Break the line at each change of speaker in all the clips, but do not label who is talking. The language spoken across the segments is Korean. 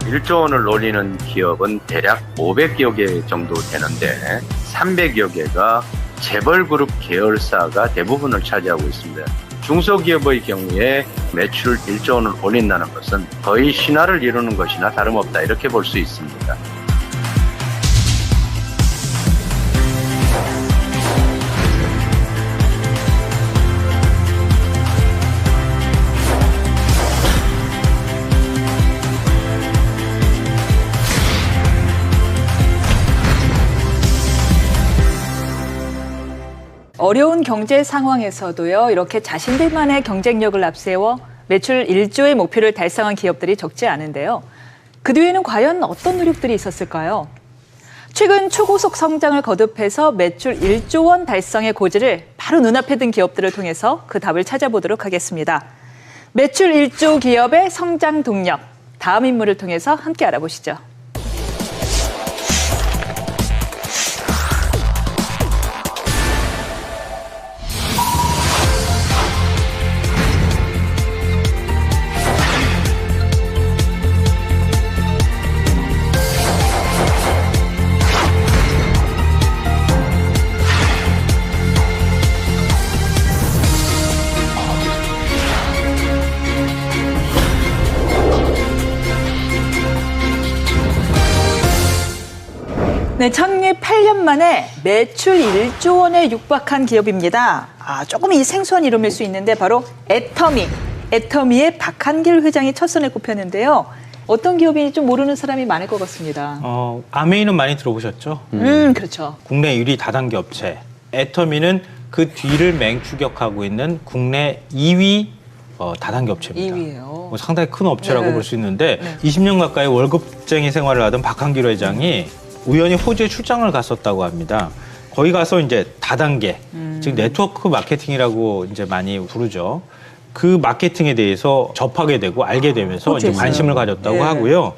1조 원을 올리는 기업은 대략 500여 개 정도 되는데 300여 개가 재벌그룹 계열사가 대부분을 차지하고 있습니다. 중소기업의 경우에 매출 1조 원을 올린다는 것은 거의 신화를 이루는 것이나 다름없다 이렇게 볼 수 있습니다.
어려운 경제 상황에서도요, 이렇게 자신들만의 경쟁력을 앞세워 매출 1조의 목표를 달성한 기업들이 적지 않은데요. 그 뒤에는 과연 어떤 노력들이 있었을까요? 최근 초고속 성장을 거듭해서 매출 1조 원 달성의 고지를 바로 눈앞에 둔 기업들을 통해서 그 답을 찾아보도록 하겠습니다. 매출 1조 기업의 성장 동력, 다음 인물을 통해서 함께 알아보시죠. 네, 창립 8년 만에 매출 1조 원에 육박한 기업입니다. 조금 이 생소한 이름일 수 있는데 바로 애터미. 애터미의 박한길 회장이 첫 손에 꼽혔는데요. 어떤 기업인지 좀 모르는 사람이 많을 것 같습니다.
아메이는 많이 들어보셨죠?
그렇죠.
국내 유리 다단계 업체. 애터미는 그 뒤를 맹추격하고 있는 국내 2위 다단계 업체입니다.
2위예요.
상당히 큰 업체라고
네.
볼 수 있는데
네.
20년 가까이 월급쟁이 생활을 하던 박한길 회장이 우연히 호주에 출장을 갔었다고 합니다. 거기 가서 이제 다단계, 즉 네트워크 마케팅이라고 이제 많이 부르죠. 그 마케팅에 대해서 접하게 되고 알게 되면서 이제 관심을 가졌다고
네.
하고요.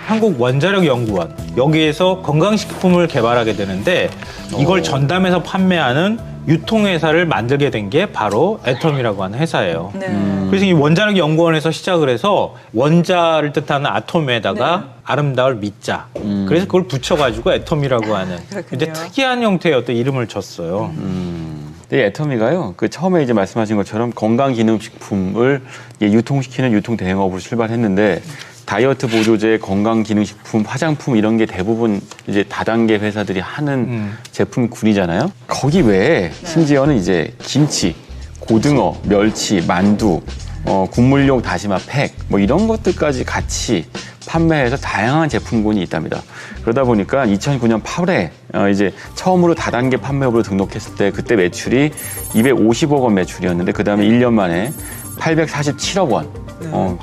한국원자력연구원 여기에서 건강식품을 개발하게 되는데 이걸 전담해서 판매하는 유통회사를 만들게 된 게 바로 애텀이라고 하는 회사예요.
네.
그래서 이 원자력연구원에서 시작을 해서 원자를 뜻하는 아톰에다가
네.
아름다울 미자. 그래서 그걸 붙여가지고 애텀이라고 하는 근데 특이한 형태의 어떤 이름을 줬어요.
네, 애터미가요. 그 처음에 이제 말씀하신 것처럼 건강기능식품을 유통시키는 유통대행업으로 출발했는데 다이어트 보조제, 건강기능식품, 화장품 이런 게 대부분 이제 다단계 회사들이 하는 제품군이잖아요. 거기 외에 심지어는 이제 김치, 고등어, 멸치, 만두, 국물용 다시마 팩 뭐 이런 것들까지 같이 판매해서 다양한 제품군이 있답니다. 그러다 보니까 2009년 8월에 이제 처음으로 다단계 판매업으로 등록했을 때 그때 매출이 250억 원 매출이었는데 그 다음에 1년 만에 847억 원.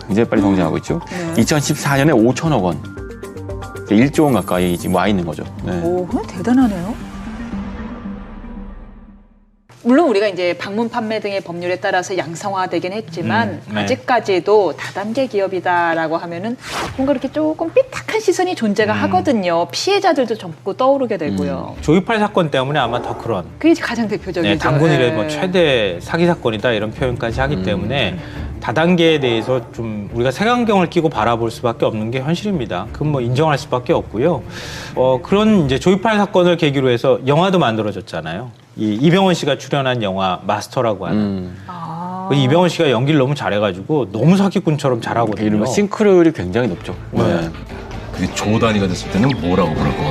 굉장히 빨리 성장하고 있죠. 2014년에 5천억 원. 1조 원 가까이 지금 와 있는 거죠. 네.
오, 대단하네요. 물론 우리가 이제 방문 판매 등의 법률에 따라서 양성화되긴 했지만
네.
아직까지도 다단계 기업이다라고 하면은 뭔가 이렇게 조금 삐딱한 시선이 존재가 하거든요. 피해자들도 젊고 떠오르게 되고요.
조이팔 사건 때문에 아마 더 그런.
그게 가장 대표적이죠.
네, 당군 이래
네.
뭐 최대 사기 사건이다 이런 표현까지 하기 때문에 다단계에 대해서 좀 우리가 색안경을 끼고 바라볼 수밖에 없는 게 현실입니다. 그건 뭐 인정할 수밖에 없고요. 그런 이제 조이팔 사건을 계기로 해서 영화도 만들어졌잖아요. 이병헌 씨가 출연한 영화 마스터라고 하는. 이병헌 씨가 연기를 너무 잘해가지고 너무 사기꾼처럼 잘하거든요.
이러면 싱크로율이 굉장히 높죠.
네.
그게 조 단위가 됐을 때는 뭐라고 부를 것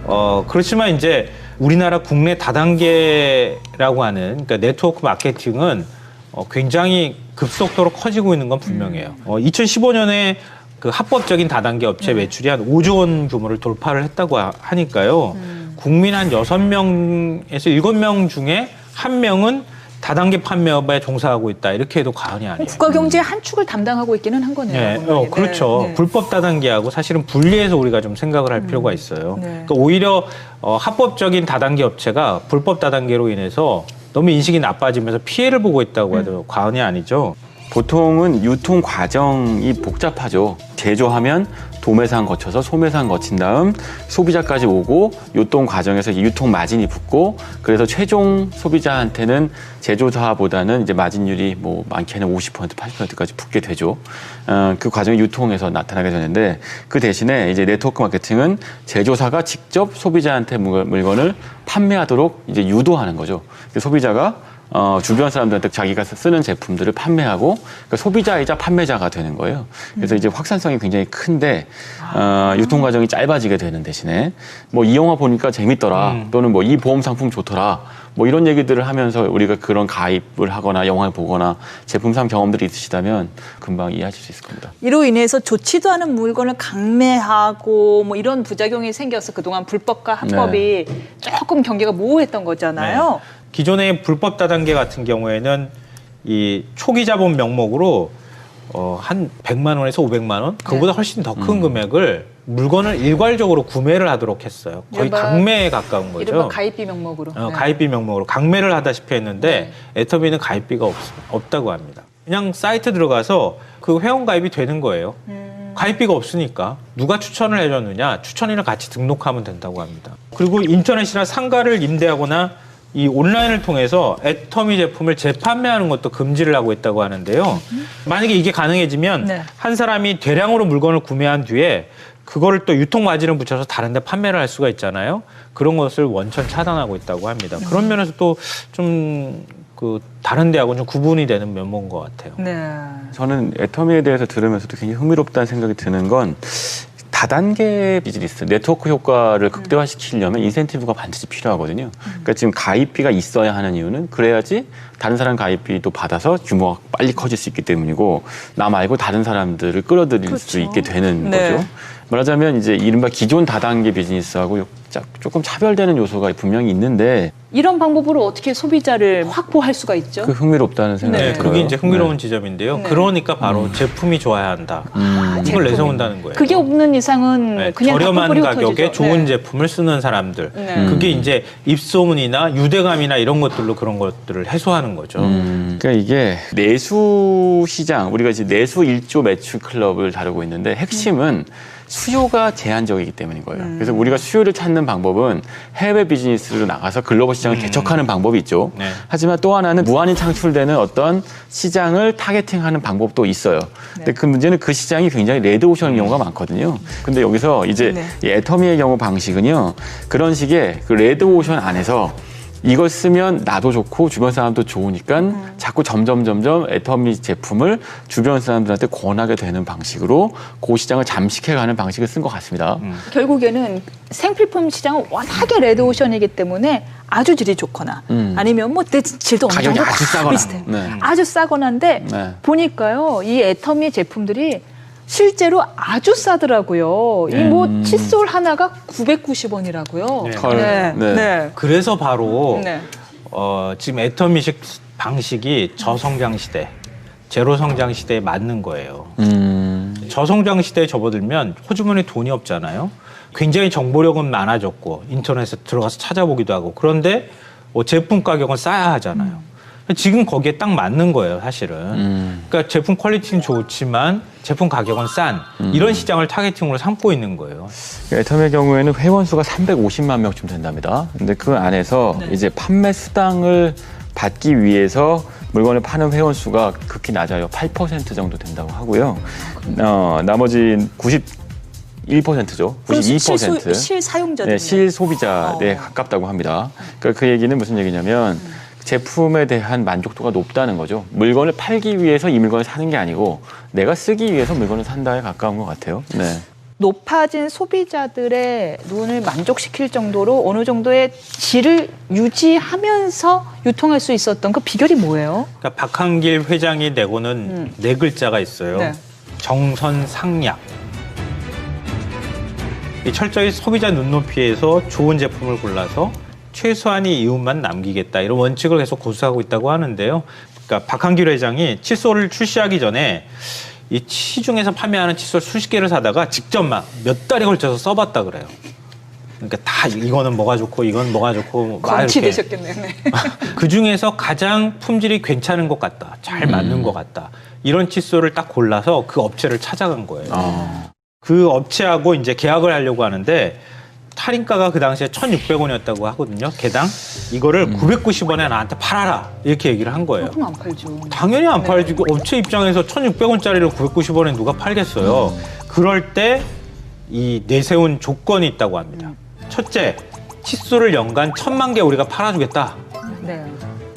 같아?
그렇지만 이제 우리나라 국내 다단계라고 하는 그러니까 네트워크 마케팅은 굉장히 급속도로 커지고 있는 건 분명해요. 2015년에 그 합법적인 다단계 업체 매출이 한 5조 원 규모를 돌파를 했다고 하니까요. 국민 한 6명에서 7명 중에 1명은 다단계 판매업에 종사하고 있다. 이렇게 해도 과언이 아니에요.
국가 경제의 한 축을 담당하고 있기는 한 거네요.
네, 그렇죠.
네.
불법 다단계하고 사실은 분리해서 우리가 좀 생각을 할 필요가 있어요.
네.
그러니까 오히려 합법적인 다단계 업체가 불법 다단계로 인해서 너무 인식이 나빠지면서 피해를 보고 있다고 해도 과언이 아니죠.
보통은 유통 과정이 복잡하죠. 제조하면 도매상 거쳐서 소매상 거친 다음 소비자까지 오고 유통 과정에서 유통 마진이 붙고 그래서 최종 소비자한테는 제조사보다는 이제 마진율이 뭐 많게는 50% 80%까지 붙게 되죠. 그 과정이 유통에서 나타나게 되는데 그 대신에 이제 네트워크 마케팅은 제조사가 직접 소비자한테 물건을 판매하도록 이제 유도하는 거죠. 소비자가 주변 사람들한테 자기가 쓰는 제품들을 판매하고 그러니까 소비자이자 판매자가 되는 거예요. 그래서 이제 확산성이 굉장히 큰데 유통 과정이 짧아지게 되는 대신에 뭐 이 영화 보니까 재밌더라 또는 뭐 이 보험 상품 좋더라 뭐 이런 얘기들을 하면서 우리가 그런 가입을 하거나 영화를 보거나 제품 산 경험들이 있으시다면 금방 이해하실 수 있을 겁니다.
이로 인해서 좋지도 않은 물건을 강매하고 뭐 이런 부작용이 생겨서 그동안 불법과 합법이 조금 경계가 모호했던 거잖아요.
네. 기존의 불법 다단계 같은 경우에는 이 초기 자본 명목으로 한 100만 원에서 500만 원 그보다 훨씬 더 큰 금액을 물건을 일괄적으로 구매를 하도록 했어요. 거의
이른바
강매에 가까운 거죠.
이른바 가입비 명목으로. 네.
가입비 명목으로 강매를 하다시피 했는데 애터미는 가입비가 없다고 합니다. 그냥 사이트 들어가서 그 회원 가입이 되는 거예요. 가입비가 없으니까 누가 추천을 해줬느냐 추천인을 같이 등록하면 된다고 합니다. 그리고 인터넷이나 상가를 임대하거나 이 온라인을 통해서 애터미 제품을 재판매하는 것도 금지를 하고 있다고 하는데요. 만약에 이게 가능해지면
네.
한 사람이 대량으로 물건을 구매한 뒤에 그거를 또 유통 마진을 붙여서 다른 데 판매를 할 수가 있잖아요. 그런 것을 원천 차단하고 있다고 합니다. 그런 면에서 또 좀 그 다른 데하고는 좀 구분이 되는 면모인 것 같아요.
네.
저는 애터미에 대해서 들으면서도 굉장히 흥미롭다는 생각이 드는 건 다단계 비즈니스, 네트워크 효과를 극대화시키려면 인센티브가 반드시 필요하거든요. 그러니까 지금 가입비가 있어야 하는 이유는 그래야지 다른 사람 가입비도 받아서 규모가 빨리 커질 수 있기 때문이고 나 말고 다른 사람들을 끌어들일
그렇죠.
수 있게 되는
네.
거죠. 말하자면 이제 이른바 기존 다단계 비즈니스하고 조금 차별되는 요소가 분명히 있는데
이런 방법으로 어떻게 소비자를 확보할 수가 있죠?
그 흥미롭다는 생각이
네.
들어요.
그게 이제 흥미로운
네.
지점인데요.
네.
그러니까 바로 제품이 좋아야 한다. 이걸
제품이.
내세운다는 거예요.
그게 없는 이상은
네,
그냥
저렴한
닭불이
가격에
흩어지죠.
좋은
네.
제품을 쓰는 사람들.
네.
그게 이제 입소문이나 유대감이나 이런 것들로 그런 것들을 해소하는 거죠.
그러니까 이게 내수 시장, 우리가 이제 내수 1조 매출 클럽을 다루고 있는데 핵심은 수요가 제한적이기 때문인 거예요. 그래서 우리가 수요를 찾는 방법은 해외 비즈니스로 나가서 글로벌 시장을 개척하는 방법이 있죠.
네.
하지만 또 하나는 무한히 창출되는 어떤 시장을 타겟팅하는 방법도 있어요. 근데 그 문제는 그 시장이 굉장히 레드오션인 경우가 많거든요. 근데 여기서 이제
네.
이 애터미의 경우 방식은요. 그런 식의 그 레드오션 안에서 이걸 쓰면 나도 좋고 주변 사람도 좋으니까 자꾸 점점 애터미 제품을 주변 사람들한테 권하게 되는 방식으로 그 시장을 잠식해가는 방식을 쓴 것 같습니다.
결국에는 생필품 시장은 워낙에 레드오션이기 때문에 아주 질이 좋거나 아니면 뭐 내 질도 어느
가격이
정도
아주 싸거나.
비슷해.
네.
아주 싸거나인데
네.
보니까요 이 애터미 제품들이 실제로 아주 싸더라고요. 이 뭐 칫솔 하나가 990원이라고요.
네.
헐. 네.
그래서 바로
네.
지금 애터미식 방식이 저성장 시대, 제로 성장 시대에 맞는 거예요. 저성장 시대에 접어들면 호주머니에 돈이 없잖아요. 굉장히 정보력은 많아졌고 인터넷에 들어가서 찾아보기도 하고 그런데 제품 가격은 싸야 하잖아요. 지금 거기에 딱 맞는 거예요, 사실은. 그러니까 제품 퀄리티는 좋지만 제품 가격은 싼 이런 시장을 타겟팅으로 삼고 있는 거예요.
애터미의 경우에는 회원 수가 350만 명쯤 된답니다. 근데 그 안에서 이제 판매 수당을 받기 위해서 물건을 파는 회원 수가 극히 낮아요. 8% 정도 된다고 하고요. 나머지 91%죠. 92%.
실사용자들.
네, 실소비자에 가깝다고 합니다. 그러니까 그 얘기는 무슨 얘기냐면 제품에 대한 만족도가 높다는 거죠. 물건을 팔기 위해서 이 물건을 사는 게 아니고 내가 쓰기 위해서 물건을 산다에 가까운 것 같아요. 네.
높아진 소비자들의 눈을 만족시킬 정도로 어느 정도의 질을 유지하면서 유통할 수 있었던 그 비결이 뭐예요?
그러니까 박한길 회장이 내고는 네 글자가 있어요.
네.
정선상약. 이 철저히 소비자 눈높이에서 좋은 제품을 골라서 최소한의 이윤만 남기겠다 이런 원칙을 계속 고수하고 있다고 하는데요. 그러니까 박한길 회장이 칫솔을 출시하기 전에 이 시중에서 판매하는 칫솔 수십 개를 사다가 직접 막 몇 달에 걸쳐서 써봤다 그래요. 그러니까 다 이거는 뭐가 좋고 이건 뭐가 좋고 막
검치
이렇게
되셨겠네요. 네.
그 중에서 가장 품질이 괜찮은 것 같다, 잘 맞는 것 같다 이런 칫솔을 딱 골라서 그 업체를 찾아간 거예요. 그 업체하고 이제 계약을 하려고 하는데 할인가가 그 당시에 1,600원이었다고 하거든요. 개당 이거를 990원에 나한테 팔아라 이렇게 얘기를 한 거예요.
그럼 안 팔죠.
당연히 안
네.
팔지. 그 업체 입장에서 1,600원짜리를 990원에 누가 팔겠어요. 그럴 때 이 내세운 조건이 있다고 합니다. 첫째, 칫솔을 연간 1,000만 개 우리가 팔아주겠다.
네.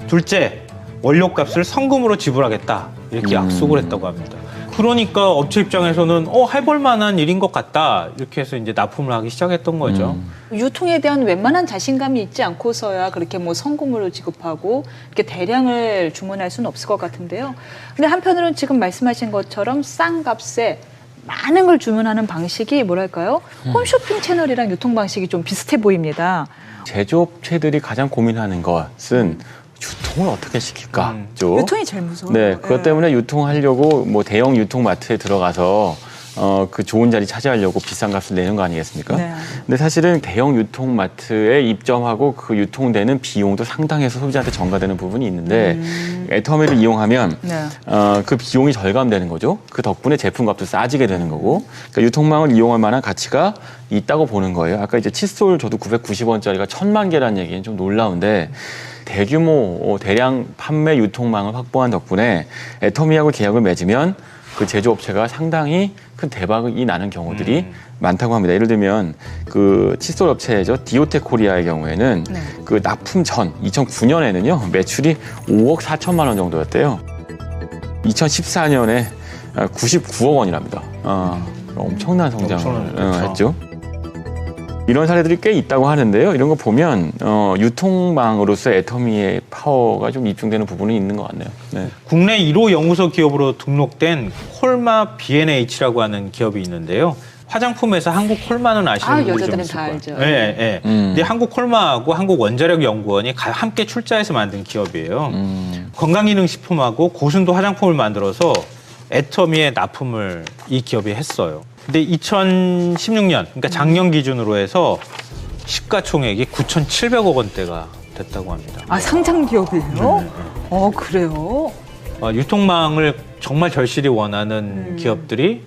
둘째, 원료값을 성금으로 지불하겠다. 이렇게 약속을 했다고 합니다. 그러니까 업체 입장에서는 해볼 만한 일인 것 같다. 이렇게 해서 이제 납품을 하기 시작했던 거죠.
유통에 대한 웬만한 자신감이 있지 않고서야 그렇게 뭐 성금으로 지급하고 이렇게 대량을 주문할 수는 없을 것 같은데요. 근데 한편으로는 지금 말씀하신 것처럼 싼 값에 많은 걸 주문하는 방식이 뭐랄까요? 홈쇼핑 채널이랑 유통 방식이 좀 비슷해 보입니다.
제조업체들이 가장 고민하는 것은 유통을 어떻게 시킬까죠.
유통이 제일 무서워요.
네, 그것 때문에 유통하려고 뭐 대형 유통마트에 들어가서 그 좋은 자리 차지하려고 비싼 값을 내는 거 아니겠습니까?
네.
근데 사실은 대형 유통마트에 입점하고 그 유통되는 비용도 상당해서 소비자한테 전가되는 부분이 있는데 애터미를 이용하면
네.
그 비용이 절감되는 거죠. 그 덕분에 제품값도 싸지게 되는 거고, 그러니까 유통망을 이용할 만한 가치가 있다고 보는 거예요. 아까 이제 칫솔 저도 990원짜리가 1,000만 개라는 얘기는 좀 놀라운데 대규모 대량 판매 유통망을 확보한 덕분에 애터미하고 계약을 맺으면 그 제조업체가 상당히 큰 대박이 나는 경우들이 많다고 합니다. 예를 들면 그 칫솔 업체죠. 디오텍 코리아의 경우에는
네.
그 납품 전 2009년에는요 매출이 5억 4천만 원 정도였대요. 2014년에 99억 원이랍니다. 엄청난 성장을
그렇죠.
했죠. 이런 사례들이 꽤 있다고 하는데요. 이런 거 보면 유통망으로서 애터미의 파워가 좀 입증되는 부분이 있는 것 같네요. 네.
국내 1호 연구소 기업으로 등록된 콜마 B&H라고 하는 기업이 있는데요. 화장품에서 한국 콜마는 아시는 분이 좀
여자들은
있을
다
거예요.
알죠.
네, 네. 근데 한국 콜마하고 한국 원자력 연구원이 함께 출자해서 만든 기업이에요. 건강기능식품하고 고순도 화장품을 만들어서 애터미에 납품을 이 기업이 했어요. 근데 2016년, 그러니까 작년 기준으로 해서 시가총액이 9,700억 원대가 됐다고 합니다.
아, 상장 기업이에요? 그래요?
유통망을 정말 절실히 원하는 기업들이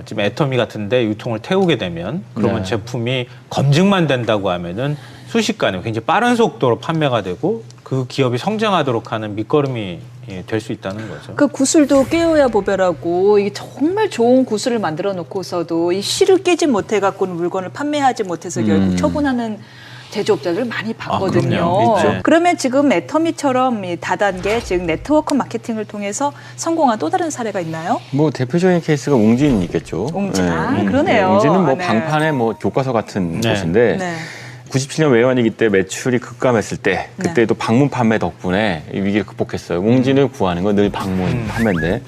지금 애터미 같은데 유통을 태우게 되면 그러면
네.
제품이 검증만 된다고 하면은 순식간에 굉장히 빠른 속도로 판매가 되고 그 기업이 성장하도록 하는 밑거름이 될 수 있다는 거죠.
그 구슬도 깨어야 보배라고 이게 정말 좋은 구슬을 만들어 놓고서도 이 실을 깨지 못해 갖고는 물건을 판매하지 못해서 결국 처분하는 제조업자들 많이 봤거든요.
그럼요. 있죠.
그러면 지금 애터미처럼 이 다단계 즉 네트워크 마케팅을 통해서 성공한 또 다른 사례가 있나요?
뭐 대표적인 케이스가 웅진이 있겠죠.
웅진. 그러네요.
웅진은 뭐
네.
방판의 뭐 교과서 같은
네.
곳인데
네.
97년 외환위기 때 매출이 급감했을 때 그때도 방문 판매 덕분에 이 위기를 극복했어요. 웅진을 구하는 건 늘 방문 판매인데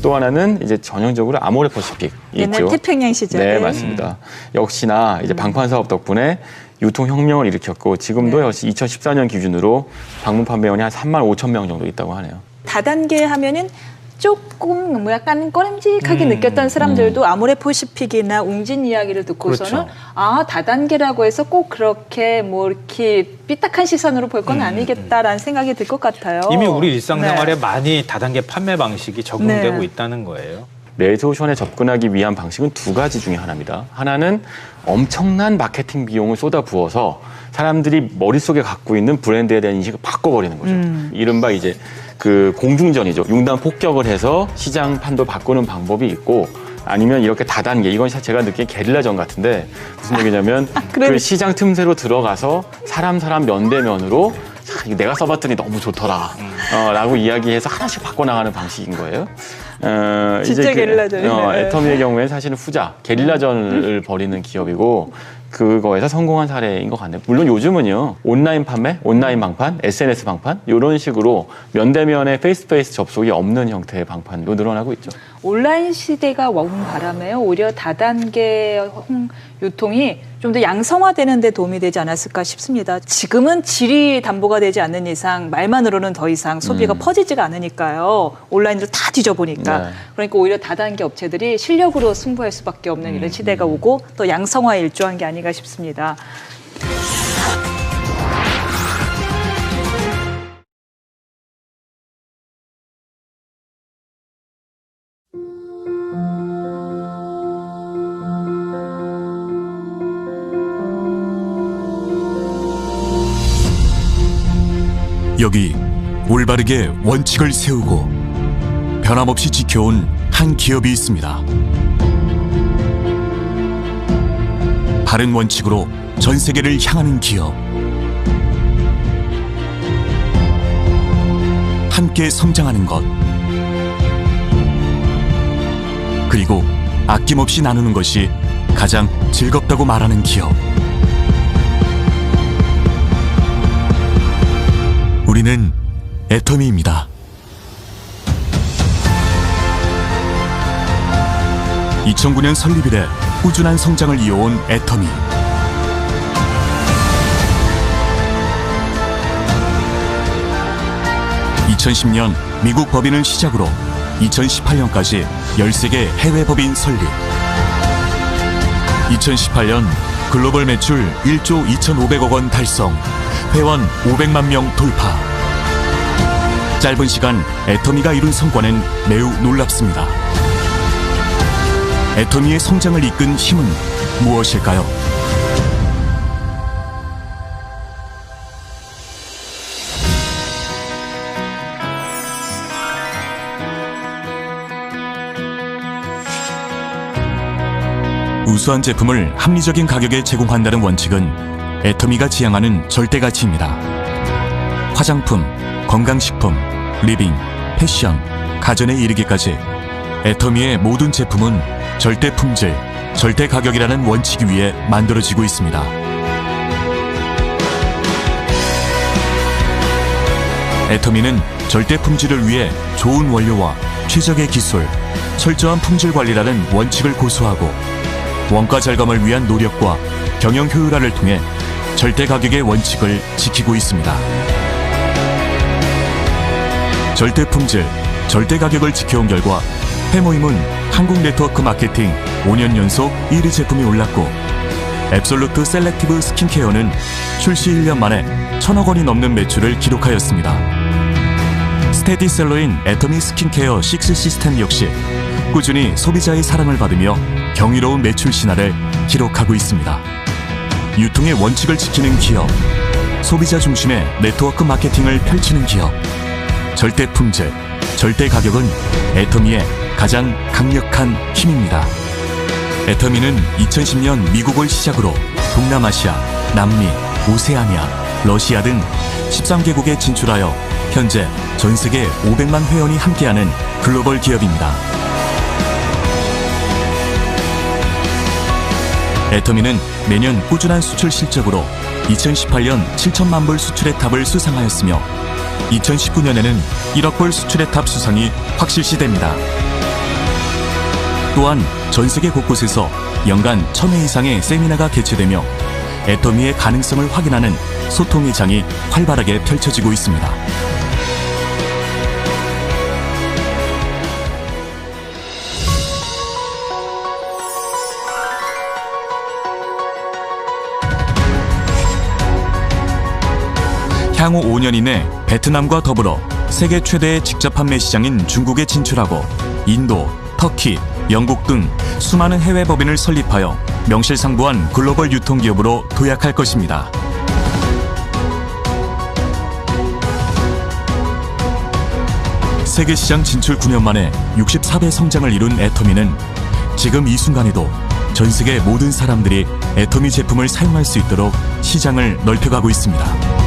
또 하나는 이제 전형적으로 아모레퍼시픽이
옛날
있죠.
태평양 시절에.
네, 맞습니다. 역시나 이제 방판 사업 덕분에 유통혁명을 일으켰고 지금도 역시 2014년 기준으로 방문 판매원이 한 3만 5천 명 정도 있다고 하네요.
다단계 하면은 조금 뭐 약간 꺼림직하게 느꼈던 사람들도 아모레퍼시픽이나 웅진 이야기를 듣고서는
그렇죠.
아 다단계라고 해서 꼭 그렇게 뭐 이렇게 삐딱한 시선으로 볼 건 아니겠다라는 생각이 들 것 같아요.
이미 우리 일상생활에
네.
많이 다단계 판매 방식이 적용되고
네.
있다는 거예요.
레드오션에 접근하기 위한 방식은 두 가지 중에 하나입니다. 하나는 엄청난 마케팅 비용을 쏟아부어서 사람들이 머릿속에 갖고 있는 브랜드에 대한 인식을 바꿔버리는 거죠. 이른바 이제 그 공중전이죠. 융단 폭격을 해서 시장 판도 바꾸는 방법이 있고 아니면 이렇게 다단계, 이건 제가 느낀 게릴라전 같은데 무슨 얘기냐면
그래.
그 시장 틈새로 들어가서 사람 면대면으로 이거 내가 써봤더니 너무 좋더라 라고 이야기해서 하나씩 바꿔나가는 방식인 거예요.
진짜 게릴라전이네요.
애터미의 경우에 사실은 후자, 게릴라전을 벌이는 기업이고 그거에서 성공한 사례인 것 같네요. 물론 요즘은요 온라인 판매, 온라인 방판, SNS 방판 이런 식으로 면대면의 페이스투페이스 접속이 없는 형태의 방판도 늘어나고 있죠.
온라인 시대가 온 바람에 오히려 다단계 유통이 좀 더 양성화되는 데 도움이 되지 않았을까 싶습니다. 지금은 질이 담보가 되지 않는 이상 말만으로는 더 이상 소비가 퍼지지가 않으니까요. 온라인으로 다 뒤져보니까.
네.
그러니까 오히려 다단계 업체들이 실력으로 승부할 수밖에 없는 이런 시대가 오고 또 양성화에 일조한 게 아닌가 싶습니다.
여기 올바르게 원칙을 세우고 변함없이 지켜온 한 기업이 있습니다. 바른 원칙으로 전 세계를 향하는 기업. 함께 성장하는 것. 그리고 아낌없이 나누는 것이 가장 즐겁다고 말하는 기업. 우리는 애터미입니다. 2009년 설립 이래 꾸준한 성장을 이어온 애터미. (2010년) 미국 법인을 시작으로 2018년까지 13개 해외 법인 설립. 2018년 글로벌 매출 1조 2,500억 원 달성, 회원 500만 명 돌파. 짧은 시간 애터미가 이룬 성과는 매우 놀랍습니다. 애터미의 성장을 이끈 힘은 무엇일까요? 우수한 제품을 합리적인 가격에 제공한다는 원칙은 애터미가 지향하는 절대 가치입니다. 화장품, 건강식품, 리빙, 패션, 가전에 이르기까지 애터미의 모든 제품은 절대 품질, 절대 가격이라는 원칙 위에 만들어지고 있습니다. 애터미는 절대 품질을 위해 좋은 원료와 최적의 기술, 철저한 품질 관리라는 원칙을 고수하고 원가 절감을 위한 노력과 경영 효율화를 통해 절대 가격의 원칙을 지키고 있습니다. 절대 품질, 절대 가격을 지켜온 결과 해모임은 한국 네트워크 마케팅 5년 연속 1위 제품이 올랐고, 앱솔루트 셀렉티브 스킨케어는 출시 1년 만에 1,000억 원이 넘는 매출을 기록하였습니다. 스테디셀러인 애터미 스킨케어 6 시스템 역시 꾸준히 소비자의 사랑을 받으며 경이로운 매출 신화를 기록하고 있습니다. 유통의 원칙을 지키는 기업, 소비자 중심의 네트워크 마케팅을 펼치는 기업. 절대 품질, 절대 가격은 애터미의 가장 강력한 힘입니다. 애터미는 2010년 미국을 시작으로 동남아시아, 남미, 오세아니아, 러시아 등 13개국에 진출하여 현재 전 세계 500만 회원이 함께하는 글로벌 기업입니다. 애터미는 매년 꾸준한 수출 실적으로 2018년 7천만 불 수출의 탑을 수상하였으며 2019년에는 1억 불 수출의 탑 수상이 확실시됩니다. 또한 전 세계 곳곳에서 연간 1,000회 이상의 세미나가 개최되며 애터미의 가능성을 확인하는 소통의 장이 활발하게 펼쳐지고 있습니다. 향후 5년 이내 베트남과 더불어 세계 최대의 직접 판매 시장인 중국에 진출하고 인도, 터키, 영국 등 수많은 해외 법인을 설립하여 명실상부한 글로벌 유통기업으로 도약할 것입니다. 세계 시장 진출 9년 만에 64배 성장을 이룬 애터미는 지금 이 순간에도 전 세계 모든 사람들이 애터미 제품을 사용할 수 있도록 시장을 넓혀가고 있습니다.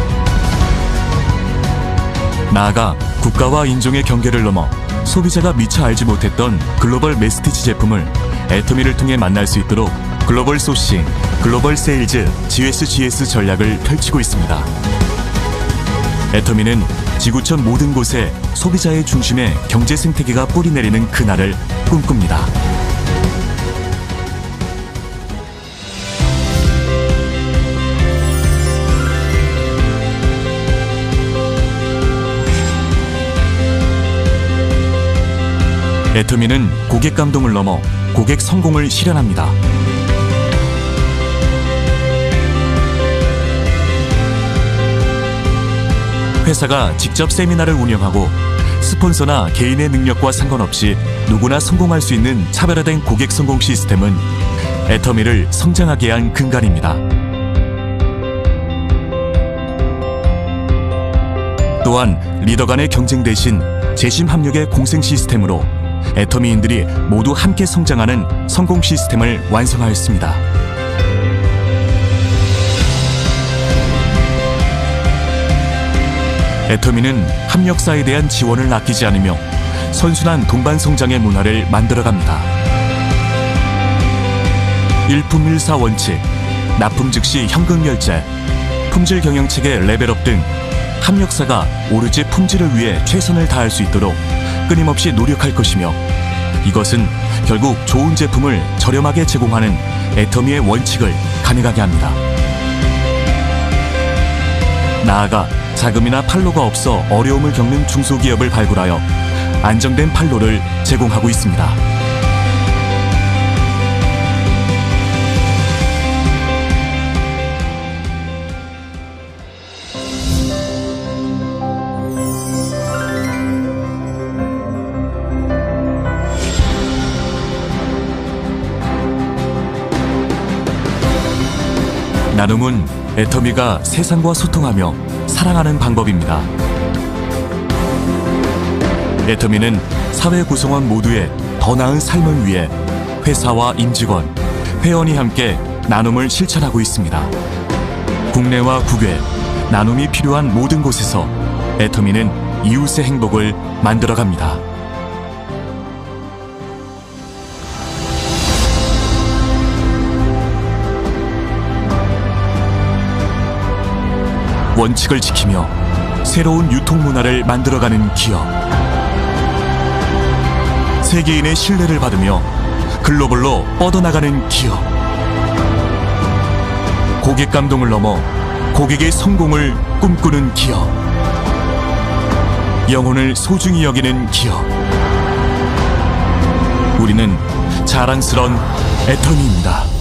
나아가 국가와 인종의 경계를 넘어 소비자가 미처 알지 못했던 글로벌 메스티지 제품을 애터미를 통해 만날 수 있도록 글로벌 소싱, 글로벌 세일즈, GSGS 전략을 펼치고 있습니다. 애터미는 지구촌 모든 곳에 소비자의 중심에 경제 생태계가 뿌리내리는 그날을 꿈꿉니다. 애터미는 고객 감동을 넘어 고객 성공을 실현합니다. 회사가 직접 세미나를 운영하고 스폰서나 개인의 능력과 상관없이 누구나 성공할 수 있는 차별화된 고객 성공 시스템은 애터미를 성장하게 한 근간입니다. 또한 리더 간의 경쟁 대신 재심 합력의 공생 시스템으로 애터미인들이 모두 함께 성장하는 성공 시스템을 완성하였습니다. 애터미는 합력사에 대한 지원을 아끼지 않으며 선순환 동반 성장의 문화를 만들어갑니다. 일품일사 원칙, 납품 즉시 현금 결제, 품질 경영체계 레벨업 등 합력사가 오로지 품질을 위해 최선을 다할 수 있도록 끊임없이 노력할 것이며, 이것은 결국 좋은 제품을 저렴하게 제공하는 애터미의 원칙을 가능하게 합니다. 나아가 자금이나 판로가 없어 어려움을 겪는 중소기업을 발굴하여 안정된 판로를 제공하고 있습니다. 나눔은 애터미가 세상과 소통하며 사랑하는 방법입니다. 애터미는 사회 구성원 모두의 더 나은 삶을 위해 회사와 임직원, 회원이 함께 나눔을 실천하고 있습니다. 국내와 국외, 나눔이 필요한 모든 곳에서 애터미는 이웃의 행복을 만들어갑니다. 원칙을 지키며 새로운 유통 문화를 만들어가는 기업. 세계인의 신뢰를 받으며 글로벌로 뻗어나가는 기업. 고객 감동을 넘어 고객의 성공을 꿈꾸는 기업. 영혼을 소중히 여기는 기업. 우리는 자랑스러운 애터미입니다.